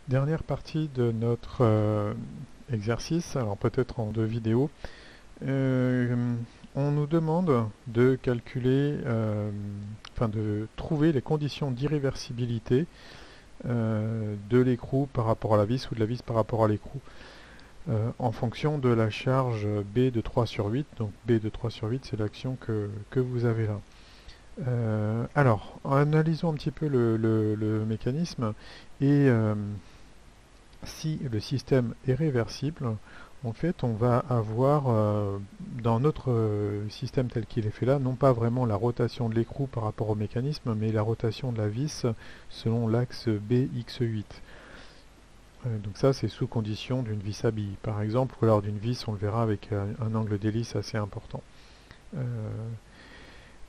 Dernière partie de notre exercice, alors peut-être en deux vidéos. Euh, on nous demande de calculer, enfin de trouver les conditions d'irréversibilité de l'écrou par rapport à la vis ou de la vis par rapport à l'écrou en fonction de la charge B de 3 sur 8. Donc B de 3 sur 8, c'est l'action que vous avez là. Alors, analysons un petit peu le mécanisme et si le système est réversible, en fait, on va avoir dans notre système tel qu'il est fait là, non pas vraiment la rotation de l'écrou par rapport au mécanisme, mais la rotation de la vis selon l'axe BX8. Donc ça, c'est sous condition d'une vis à billes, par exemple, ou alors d'une vis, on le verra, avec un angle d'hélice assez important. Euh,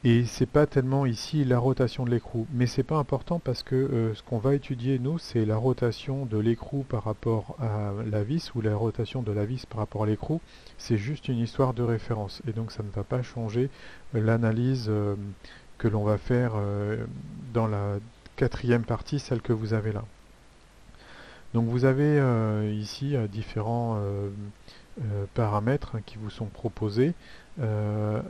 Et c'est pas tellement ici la rotation de l'écrou, mais c'est pas important parce que ce qu'on va étudier nous, c'est la rotation de l'écrou par rapport à la vis ou la rotation de la vis par rapport à l'écrou. C'est juste une histoire de référence et donc ça ne va pas changer l'analyse que l'on va faire dans la quatrième partie, celle que vous avez là. Donc vous avez ici différents paramètres qui vous sont proposés. Euh,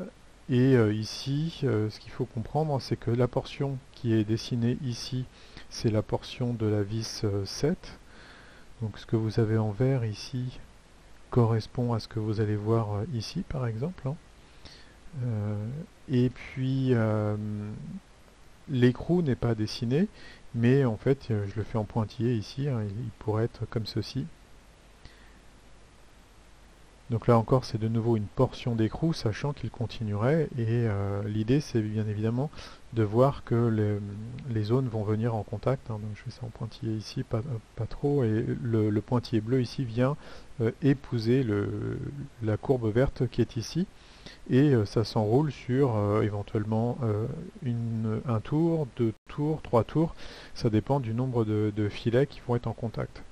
Ici, ce qu'il faut comprendre, c'est que la portion qui est dessinée ici, c'est la portion de la vis 7. Donc ce que vous avez en vert ici correspond à ce que vous allez voir ici, par exemple, hein. Et puis, l'écrou n'est pas dessiné, mais en fait, je le fais en pointillé ici, hein, il pourrait être comme ceci. Donc là encore, c'est de nouveau une portion d'écrou, sachant qu'il continuerait. Et l'idée, c'est bien évidemment de voir que les zones vont venir en contact, hein. Donc je fais ça en pointillé ici, pas trop. Et le pointillé bleu ici vient épouser la courbe verte qui est ici. Et ça s'enroule sur éventuellement un tour, deux tours, trois tours. Ça dépend du nombre de filets qui vont être en contact.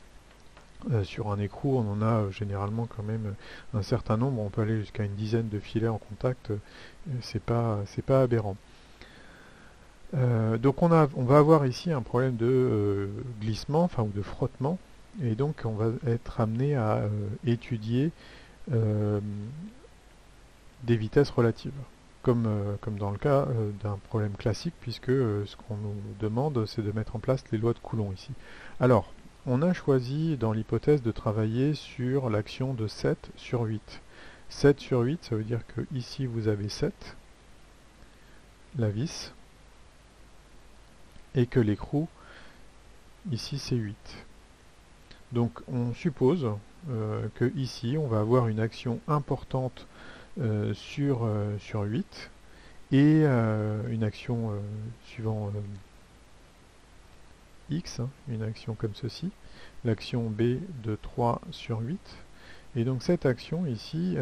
Sur un écrou, on en a généralement quand même un certain nombre. On peut aller jusqu'à une dizaine de filets en contact. C'est pas aberrant. Donc on va avoir ici un problème de glissement, enfin ou de frottement, et donc on va être amené à étudier euh, des vitesses relatives, comme dans le cas d'un problème classique, puisque ce qu'on nous demande, c'est de mettre en place les lois de Coulomb ici. Alors, on a choisi dans l'hypothèse de travailler sur l'action de 7 sur 8. 7 sur 8, ça veut dire que ici vous avez 7, la vis, et que l'écrou, ici c'est 8. Donc on suppose que ici on va avoir une action importante sur 8 et une action suivant x, hein, une action comme ceci, l'action B de 3 sur 8. Et donc cette action ici,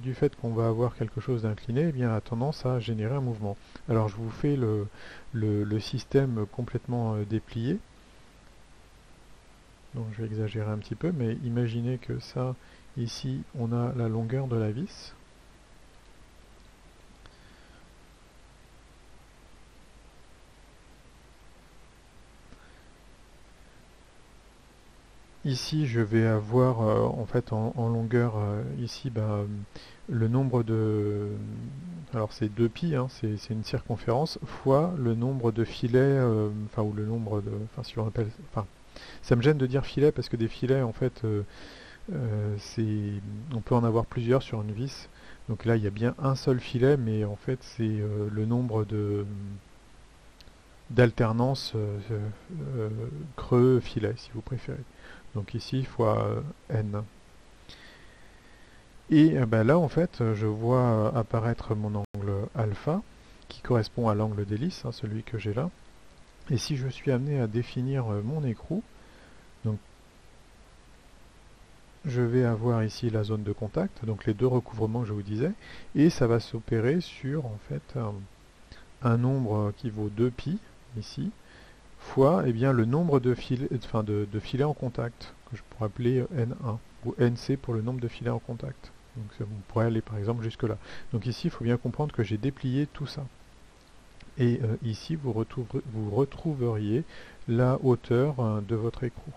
du fait qu'on va avoir quelque chose d'incliné, eh bien, a tendance à générer un mouvement. Alors je vous fais le système complètement déplié. Donc je vais exagérer un petit peu, mais imaginez que ça, ici, on a la longueur de la vis. Ici, je vais avoir en fait en longueur ici le nombre de... Alors c'est 2π, hein, c'est une circonférence, fois le nombre de filets, enfin ou le nombre de... Enfin si on appelle... Enfin, ça me gêne de dire filet parce que des filets en fait, on peut en avoir plusieurs sur une vis. Donc là il y a bien un seul filet, mais en fait c'est le nombre de d'alternance creux-filet si vous préférez. Donc ici fois n. Et ben là en fait je vois apparaître mon angle alpha qui correspond à l'angle d'hélice, hein, celui que j'ai là. Et si je suis amené à définir mon écrou, donc je vais avoir ici la zone de contact, donc les deux recouvrements que je vous disais, et ça va s'opérer sur en fait un nombre qui vaut 2π ici, fois eh bien, le nombre de filets, de filets en contact, que je pourrais appeler N1, ou NC pour le nombre de filets en contact. Donc vous pourrez aller par exemple jusque là. Donc ici, il faut bien comprendre que j'ai déplié tout ça. Et ici, vous retrouveriez la hauteur de votre écrou.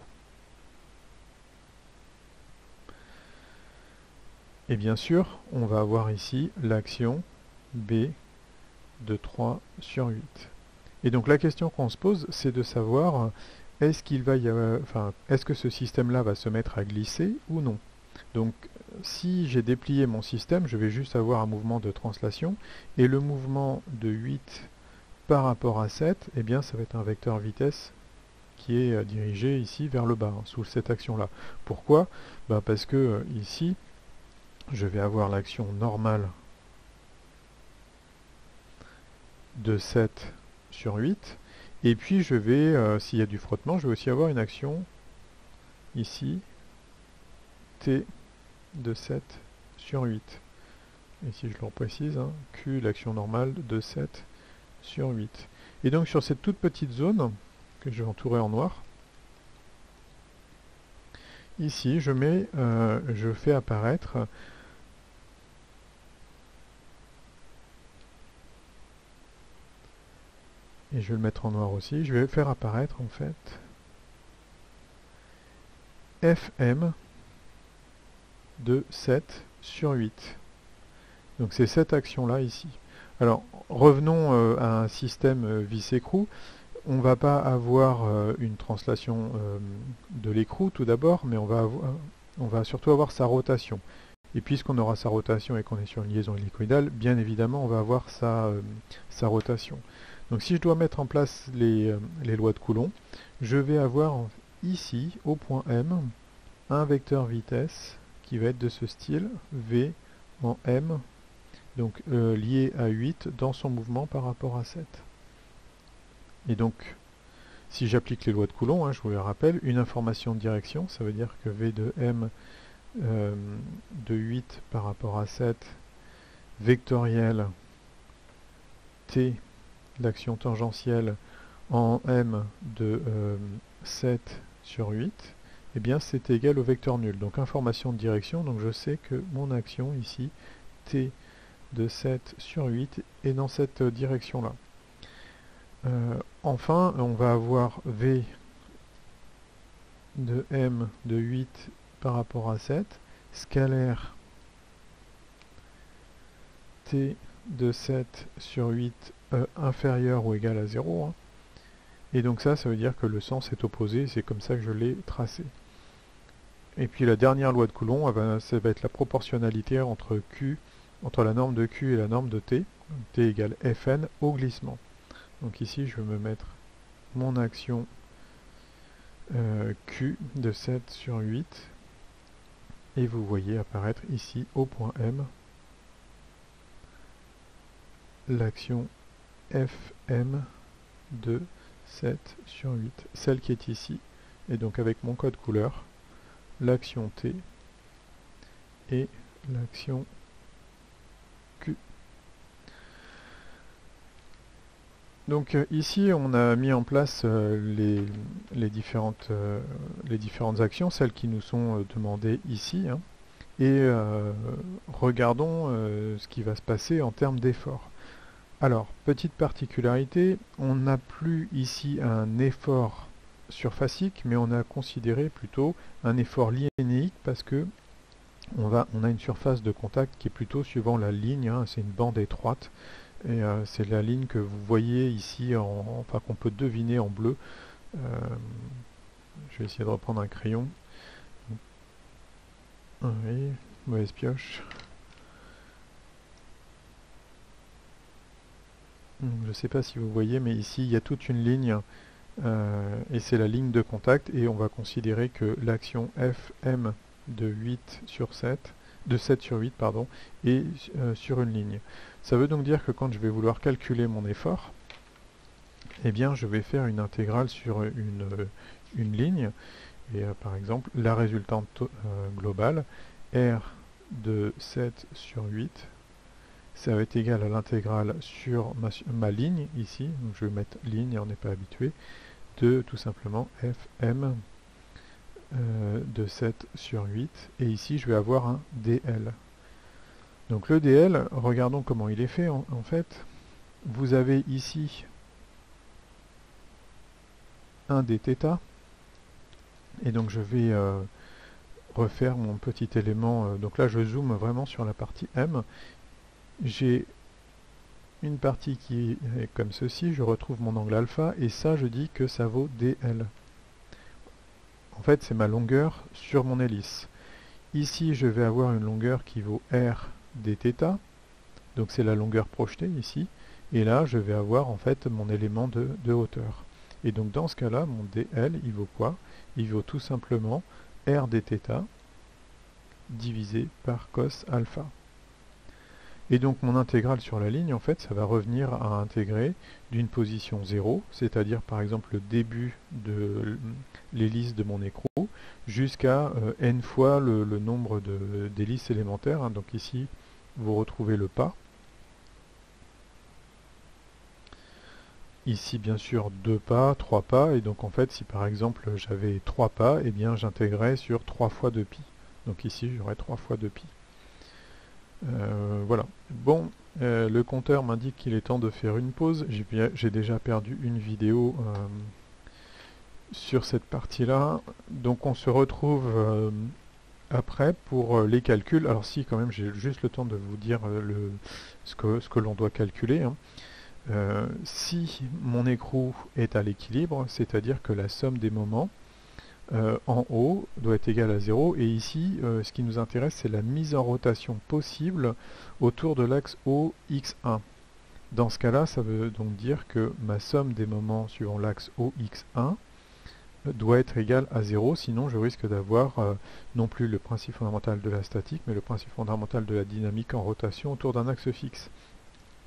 Et bien sûr, on va avoir ici l'action B de 3 sur 8. Et donc la question qu'on se pose, c'est de savoir est-ce qu'il va y avoir, est-ce que ce système-là va se mettre à glisser ou non. Donc si j'ai déplié mon système, je vais juste avoir un mouvement de translation, et le mouvement de 8 par rapport à 7, eh bien ça va être un vecteur vitesse qui est dirigé ici vers le bas, sous cette action-là. Pourquoi? Parce que ici, je vais avoir l'action normale de 7 sur 8, et puis je vais, s'il y a du frottement, je vais aussi avoir une action ici, T de 7 sur 8. Et si je le reprécise, hein, Q, l'action normale de 7 sur 8. Et donc sur cette toute petite zone, que je vais entourer en noir, ici je fais apparaître et je vais le mettre en noir aussi, je vais faire apparaître en fait Fm de 7 sur 8. Donc c'est cette action-là ici. Alors revenons à un système vis-écrou. On ne va pas avoir une translation de l'écrou tout d'abord, mais on va surtout avoir sa rotation. Et puisqu'on aura sa rotation et qu'on est sur une liaison hélicoïdale, bien évidemment on va avoir sa rotation. Donc si je dois mettre en place les lois de Coulomb, je vais avoir ici, au point M, un vecteur vitesse qui va être de ce style, V en M, donc lié à 8 dans son mouvement par rapport à 7. Et donc, si j'applique les lois de Coulomb, hein, je vous le rappelle, une information de direction, ça veut dire que V de M de 8 par rapport à 7, vectoriel T, l'action tangentielle en M de 7 sur 8, eh bien c'est égal au vecteur nul. Donc information de direction, donc je sais que mon action ici, T de 7 sur 8, est dans cette direction-là. Enfin, on va avoir V de M de 8 par rapport à 7, scalaire T de 7 sur 8 inférieur ou égal à 0. Hein. Et donc ça veut dire que le sens est opposé, c'est comme ça que je l'ai tracé. Et puis la dernière loi de Coulomb, ça va être la proportionnalité entre la norme de Q et la norme de T. T égale Fn au glissement. Donc ici, je vais me mettre mon action Q de 7 sur 8. Et vous voyez apparaître ici, au point M, l'action Fm de 7 sur 8, celle qui est ici. Et donc avec mon code couleur, l'action T et l'action Q. Donc ici on a mis en place les différentes actions, celles qui nous sont demandées ici, hein, et regardons ce qui va se passer en termes d'effort. Alors, petite particularité, on n'a plus ici un effort surfacique, mais on a considéré plutôt un effort linéique parce que on a une surface de contact qui est plutôt suivant la ligne, hein, c'est une bande étroite, et c'est la ligne que vous voyez ici, enfin qu'on peut deviner en bleu. Je vais essayer de reprendre un crayon. Oui, mauvaise pioche. Je ne sais pas si vous voyez, mais ici il y a toute une ligne, et c'est la ligne de contact, et on va considérer que l'action Fm de 7 sur 8, pardon, est sur une ligne. Ça veut donc dire que quand je vais vouloir calculer mon effort, eh bien je vais faire une intégrale sur une ligne, et par exemple la résultante globale, R de 7 sur 8, ça va être égal à l'intégrale sur ma ligne ici, donc je vais mettre ligne, on n'est pas habitué, de tout simplement Fm de 7 sur 8, et ici je vais avoir un dl. Donc le dl, regardons comment il est fait en fait. Vous avez ici un dθ, et donc je vais refaire mon petit élément. Donc là, je zoome vraiment sur la partie M. J'ai une partie qui est comme ceci, je retrouve mon angle alpha, et ça, je dis que ça vaut dl. En fait, c'est ma longueur sur mon hélice. Ici, je vais avoir une longueur qui vaut r dθ, donc c'est la longueur projetée ici, et là, je vais avoir en fait mon élément de hauteur. Et donc dans ce cas-là, mon dl, il vaut quoi? Il vaut tout simplement r dθ divisé par cos alpha. Et donc mon intégrale sur la ligne, en fait, ça va revenir à intégrer d'une position 0, c'est-à-dire par exemple le début de l'hélice de mon écrou, jusqu'à n fois le nombre d'hélices élémentaires. Hein. Donc ici, vous retrouvez le pas. Ici, bien sûr, 2 pas, 3 pas. Et donc en fait, si par exemple j'avais 3 pas, eh bien j'intégrais sur 3 fois 2π. Donc ici, j'aurais 3 fois 2π. Voilà. Bon, le compteur m'indique qu'il est temps de faire une pause. J'ai déjà perdu une vidéo sur cette partie-là. Donc on se retrouve après pour les calculs. Alors si, quand même, j'ai juste le temps de vous dire ce que l'on doit calculer. Hein. Si mon écrou est à l'équilibre, c'est-à-dire que la somme des moments en haut doit être égale à 0, et ici ce qui nous intéresse, c'est la mise en rotation possible autour de l'axe OX1. Dans ce cas-là, ça veut donc dire que ma somme des moments suivant l'axe OX1 doit être égale à 0, sinon je risque d'avoir non plus le principe fondamental de la statique, mais le principe fondamental de la dynamique en rotation autour d'un axe fixe.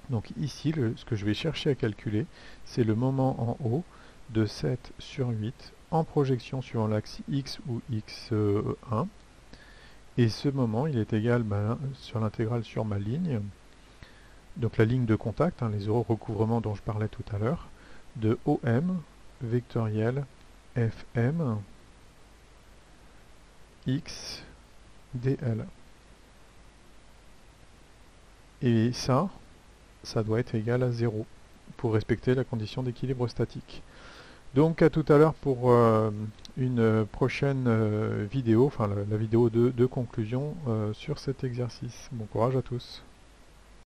Donc ici, ce que je vais chercher à calculer, c'est le moment en haut de 7 sur 8 en projection suivant l'axe X ou X1. Et ce moment, il est égal sur l'intégrale sur ma ligne, donc la ligne de contact, hein, les euros recouvrements dont je parlais tout à l'heure, de OM vectoriel FM X dl. Et ça doit être égal à 0 pour respecter la condition d'équilibre statique. Donc à tout à l'heure pour une prochaine vidéo, enfin la vidéo de conclusion sur cet exercice. Bon courage à tous.